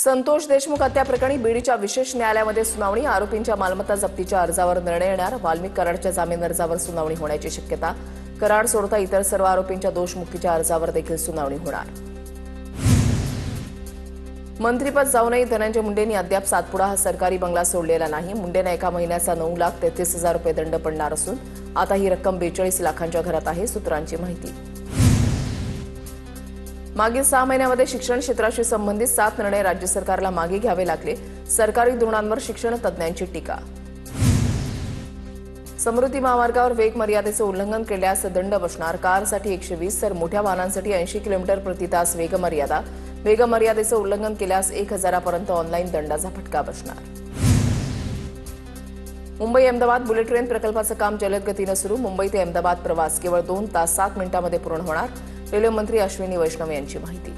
संतोष देशमुख हत्या प्रकरणी बीडच्या विशेष न्यायालयामध्ये सुनावणी। आरोपींच्या मालमत्ता जप्तीच्या अर्जावर निर्णय येणार। वाल्मिक कराडच्या जामीन अर्जावर सुनावणी होण्याची शक्यता। कराड सोडता इतर सर्व आरोपींच्या दोषमुक्तीच्या अर्जावर देखील सुनावणी होणार। मंत्रीपद जाऊनही धनंजय मुंडेंनी अद्याप सातपुडा हा सरकारी बंगला सोडलेला नाही। मुंडेंना एका महिन्याचा 9,33,000 रुपये दंड पडणार असून आता ही रक्कम 42 लाखांच्या घरात आहे, सूत्रांची माहिती। मागील 6 महिन्यामध्ये शिक्षण क्षेत्राशी संबंधित 7 निर्णय राज्य सरकारला मागे घ्यावे लागले। सरकारी धोरणांवर शिक्षण तज्ज्ञांची टीका। समृद्धी महामार्गावर वेग मर्यादेचे उल्लंघन केल्यास दंड बसणार। कारसाठी 120 तर मोठ्या वाहनांसाठी 80 किलोमीटर प्रति तास वेग मर्यादा। वेग मर्यादेचे उल्लंघन केल्यास 1,000 पर्यंत ऑनलाईन दंडाचा फटका बसणार। मुंबई अहमदाबाद बुलेट ट्रेन प्रकल्पाचं काम जलद गतीने सुरू। मुंबई ते अहमदाबाद प्रवास केवळ 2 तास 7 मिनिटांमध्ये पूर्ण होणार। रेल्वे मंत्री अश्विनी वैष्णव यांची माहिती।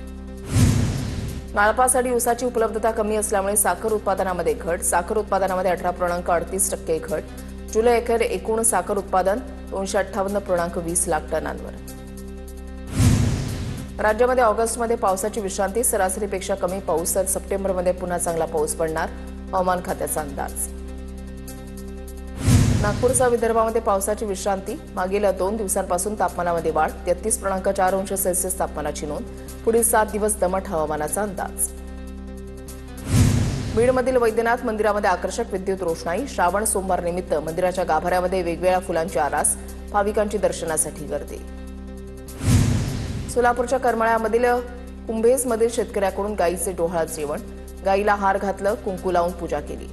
गाळपासाठी ऊसाची उपलब्धता कमी असल्यामुळे साखर उत्पादनामध्ये घट। साखर उत्पादनामध्ये 18.38% घट। जुलै अखेर एकूण साखर उत्पादन 258.20 लाख टनांवर। राज्यामध्ये ऑगस्टमध्ये पावसाची विश्रांती। सरासरीपेक्षा कमी पाऊस तर सप्टेंबरमध्ये पुन्हा चांगला पाऊस पडणार, हवामान खात्याचा अंदाज। नागपूरसह विदर्भामध्ये पावसाची विश्रांती। मागील 2 दिवसांपासून तापमानामध्ये वाढ। 33.4 अंश सेल्सिअस तापमानाची नोंद। पुढील 7 दिवस दमट हवामानाचा अंदाज। बीडमधील वैद्यनाथ मंदिरामध्ये आकर्षक विद्युत रोषणाई। श्रावण सोमवार निमित्त मंदिराच्या गाभाऱ्यामध्ये वेगवेगळ्या फुलांची आरास। भाविकांची दर्शनासाठी गर्दी। सोलापूरच्या करमाळ्यामधील कुंभेजमधील शेतकऱ्याकडून गायीचे डोहाळ जेवण। गायीला हार घातलं, कुंकू लावून पूजा केली।